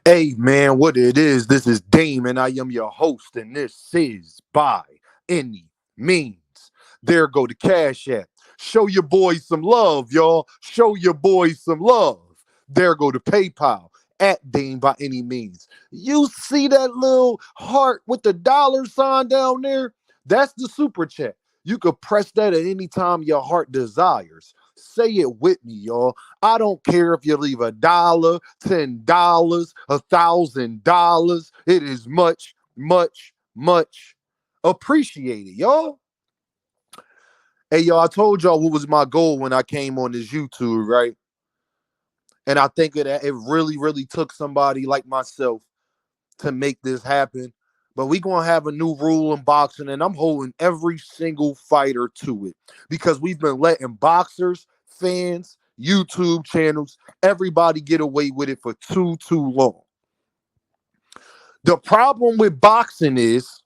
Hey man, what it is? This is Dame, and I am your host, and this is By Any Means. There go the Cash App. Show your boys some love, y'all. Show your boys some love. There go the PayPal at Dame by any means. You see that little heart with the dollar sign down there? That's the super chat. You could press that at any time your heart desires. Say it with me, y'all. I don't care if you leave $1, $10, $1,000. It is much, much, much appreciated, y'all. Hey, y'all, I told y'all what was my goal when I came on this YouTube, right? And I think it really, really took somebody like myself to make this happen. But we gonna have a new rule in boxing, and I'm holding every single fighter to it because we've been letting boxers, fans, YouTube channels, everybody get away with it for too long. The problem with boxing is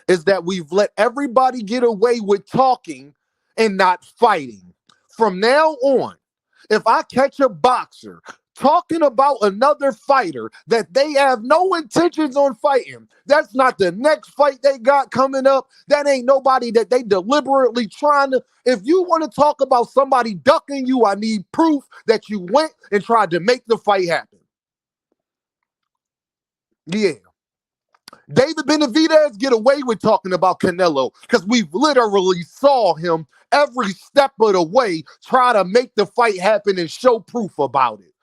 that we've let everybody get away with talking and not fighting. From now on, if I catch a boxer talking about another fighter that they have no intentions on fighting, that's not the next fight they got coming up. That ain't nobody that they deliberately trying to. If you want to talk about somebody ducking you, I need proof that you went and tried to make the fight happen. Yeah. David Benavidez get away with talking about Canelo because we've literally saw him every step of the way try to make the fight happen and show proof about it.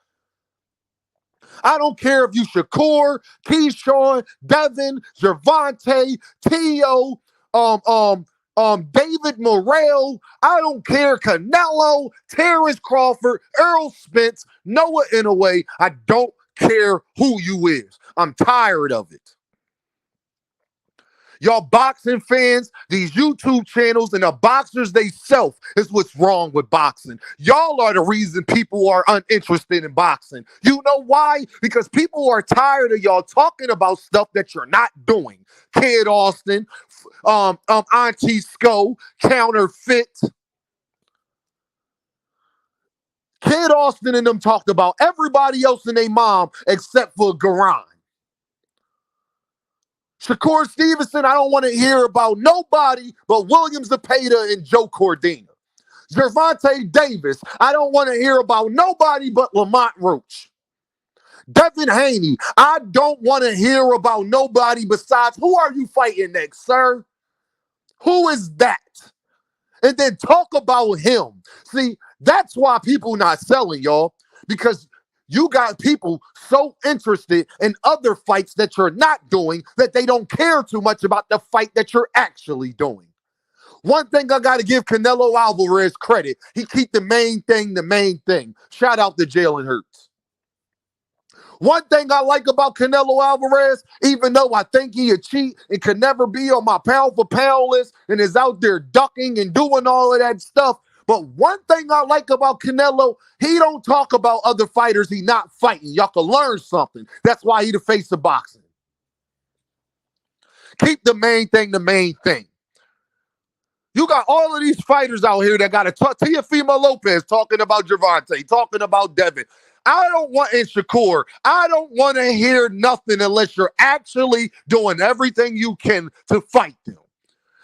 I don't care if you Shakur, Keyshawn, Devin, Gervonta, Teo, David Morrell. I don't care. Canelo, Terrence Crawford, Earl Spence, Noah Inouye. I don't care who you is. I'm tired of it. Y'all boxing fans, these YouTube channels, and the boxers they self is what's wrong with boxing. Y'all are the reason people are uninterested in boxing. You know why? Because people are tired of y'all talking about stuff that you're not doing. Kid Austin, Auntie Sco, counterfeit. Kid Austin and them talked about everybody else and their mom except for Garan. Shakur Stevenson, I don't want to hear about nobody but Williams Zepeda and Joe Cordina. Gervonta Davis, I don't want to hear about nobody but Lamont Roach. Devinhaney, I don't want to hear about nobody besides who are you fighting next, sir? Who is that? And then talk about him. See, that's why people not selling, y'all, because you got people so interested in other fights that you're not doing that they don't care too much about the fight that you're actually doing. One thing I got to give Canelo Alvarez credit. He keep the main thing the main thing. Shout out to Jalen Hurts. One thing I like about Canelo Alvarez, even though I think he a cheat and could never be on my pound for pound list and is out there ducking and doing all of that stuff, but one thing I like about Canelo, he don't talk about other fighters he not fighting. Y'all can learn something. That's why he the face of boxing. Keep the main thing the main thing. You got all of these fighters out here that got to talk. Teofimolopez talking about Gervonta, talking about Devin. I don't want in Shakur. I don't want to hear nothing unless you're actually doing everything you can to fight them.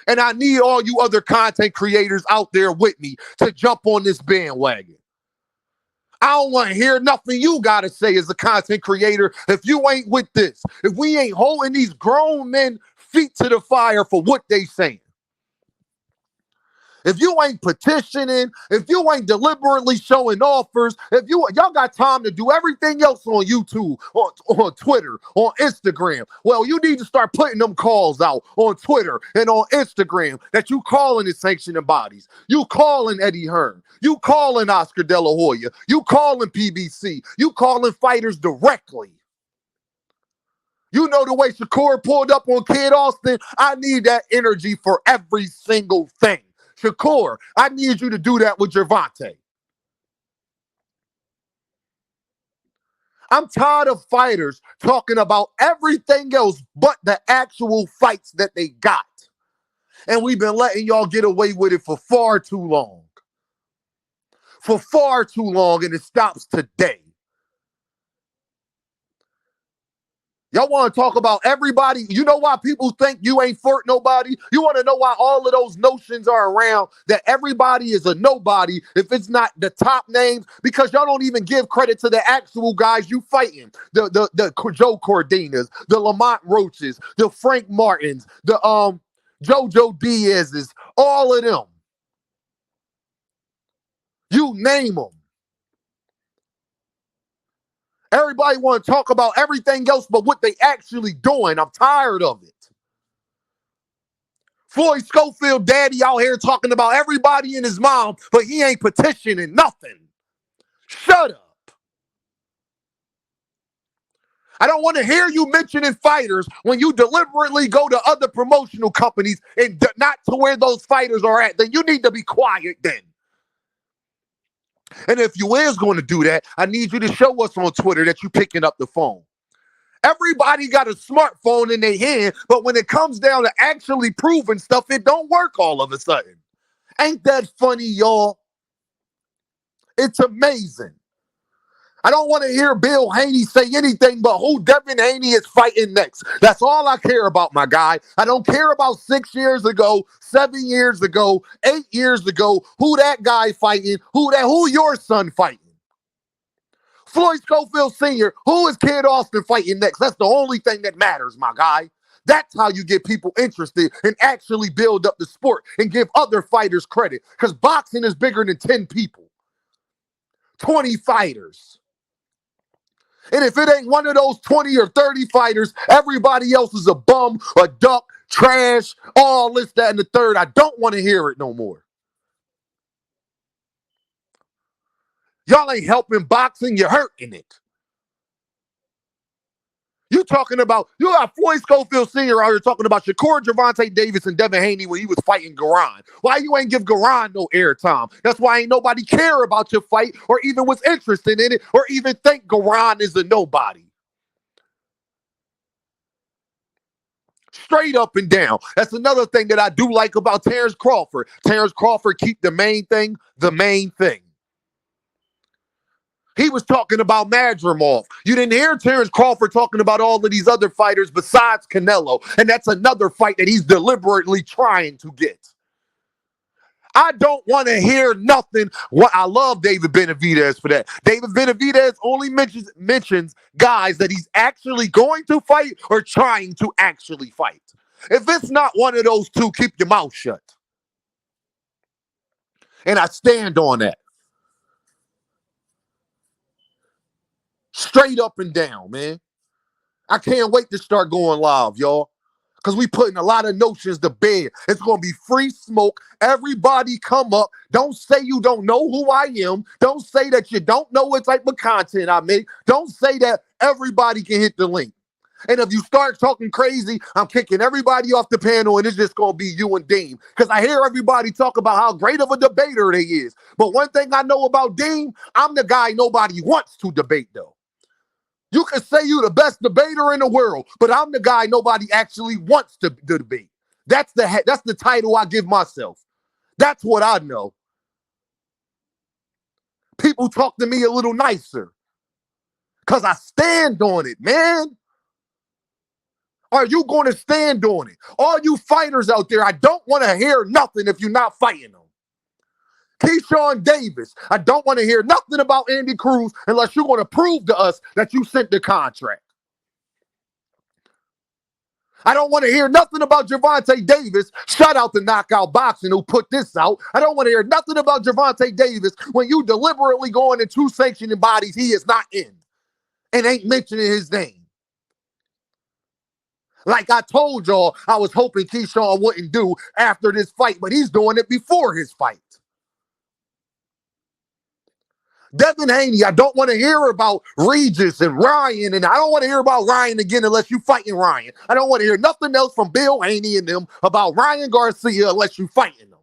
And I need all you other content creators out there with me to jump on this bandwagon. I don't want to hear nothing you got to say as a content creator if you ain't with this. If we ain't holding these grown men feet to the fire for what they saying. If you ain't petitioning, if you ain't deliberately showing offers, if y'all got time to do everything else on YouTube, on Twitter, on Instagram, well, you need to start putting them calls out on Twitter and on Instagram that you calling the sanctioning bodies. You calling Eddie Hearn. You calling Oscar De La Hoya. You calling PBC. You calling fighters directly. You know the way Shakur pulled up on Kid Austin? I need that energy for every single thing. Shakur, I need you to do that with Gervonta. I'm tired of fighters talking about everything else but the actual fights that they got. And we've been letting y'all get away with it for far too long. For far too long, and it stops today. Y'all want to talk about everybody? You know why people think you ain't flirt nobody? You want to know why all of those notions are around that everybody is a nobody if it's not the top names? Because y'all don't even give credit to the actual guys you fighting. The Joe Cordinas, the Lamont Roaches, the Frank Martins, the Jojo Diaz's, all of them. You name them. Everybody want to talk about everything else but what they actually doing. I'm tired of it. Floyd Schofield daddy out here talking about everybody and his mom, but he ain't petitioning nothing. Shut up. I don't want to hear you mentioning fighters when you deliberately go to other promotional companies and not to where those fighters are at. Then you need to be quiet then. And if you is going to do that, I need you to show us on Twitter that you picking up the phone. Everybody got a smartphone in their hand, but when it comes down to actually proving stuff, it don't work all of a sudden. Ain't that funny, y'all? It's amazing. I don't want to hear Bill Haney say anything but who Devin Haney is fighting next. That's all I care about, my guy. I don't care about 6 years ago, 7 years ago, 8 years ago, who that guy fighting, who your son fighting. Floyd Schofield Sr., who is Kid Austin fighting next? That's the only thing that matters, my guy. That's how you get people interested and actually build up the sport and give other fighters credit. Because boxing is bigger than 10 people, 20 fighters. And if it ain't one of those 20 or 30 fighters, everybody else is a bum, a duck, trash, all this, that, and the third. I don't want to hear it no more. Y'all ain't helping boxing, you're hurting it. You got Floyd Schofield Sr. out here talking about Shakur, Gervonta Davis, and Devin Haney when he was fighting Garan. Why you ain't give Garan no airtime? That's why ain't nobody care about your fight or even was interested in it or even think Garan is a nobody. Straight up and down. That's another thing that I do like about Terrence Crawford. Terrence Crawford keep the main thing the main thing. He was talking about Madrimov. You didn't hear Terrence Crawford talking about all of these other fighters besides Canelo. And that's another fight that he's deliberately trying to get. I don't want to hear nothing. What I love David Benavidez for that. David Benavidez only mentions guys that he's actually going to fight or trying to actually fight. If it's not one of those two, keep your mouth shut. And I stand on that. Straight up and down, man. I can't wait to start going live, y'all. Because we putting a lot of notions to bed. It's going to be free smoke. Everybody come up. Don't say you don't know who I am. Don't say that you don't know what type of content I make. Don't say that everybody can hit the link. And if you start talking crazy, I'm kicking everybody off the panel and it's just going to be you and Dean. Because I hear everybody talk about how great of a debater they is. But one thing I know about Dean, I'm the guy nobody wants to debate, though. You can say you're the best debater in the world, but I'm the guy nobody actually wants to debate. That's the title I give myself. That's what I know. People talk to me a little nicer because I stand on it, man. Are you going to stand on it? All you fighters out there, I don't want to hear nothing if you're not fighting them. Keyshawn Davis, I don't want to hear nothing about Andy Cruz unless you're going to prove to us that you sent the contract. I don't want to hear nothing about Gervonta Davis. Shout out to Knockout Boxing who put this out. I don't want to hear nothing about Gervonta Davis when you deliberately going into sanctioning bodies he is not in and ain't mentioning his name. Like I told y'all, I was hoping Keyshawn wouldn't do after this fight, but he's doing it before his fight. Devin Haney, I don't want to hear about Regis and Ryan, and I don't want to hear about Ryan again unless you fighting Ryan. I don't want to hear nothing else from Bill Haney and them about Ryan Garcia unless you fighting them.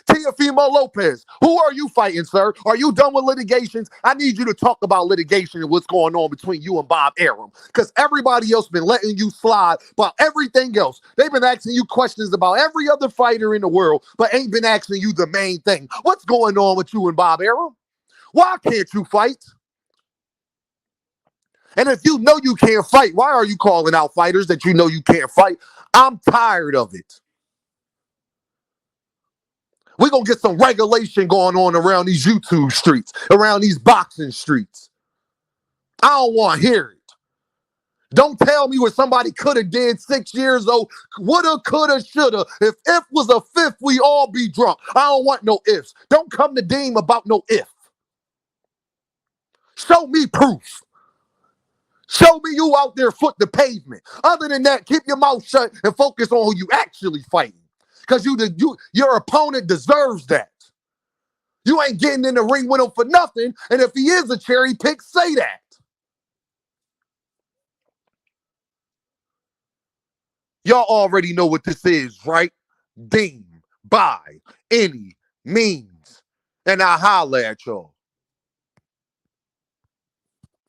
Teofimolopez, who are you fighting, sir? Are you done with litigations? I need you to talk about litigation and what's going on between you and Bob Arum, because everybody else been letting you slide about everything else. They've been asking you questions about every other fighter in the world, but ain't been asking you the main thing. What's going on with you and Bob Arum? Why can't you fight? And if you know you can't fight, why are you calling out fighters that you know you can't fight? I'm tired of it. We're going to get some regulation going on around these YouTube streets, around these boxing streets. I don't want to hear it. Don't tell me what somebody could have did 6 years ago. Woulda, coulda, shoulda. If was a fifth, we all be drunk. I don't want no ifs. Don't come to Deem about no if. Show me proof. Show me you out there foot the pavement. Other than that, keep your mouth shut and focus on who you actually fighting. Because your opponent deserves that. You ain't getting in the ring with him for nothing. And if he is a cherry pick, say that. Y'all already know what this is, right? Deem by any means. And I holla at y'all.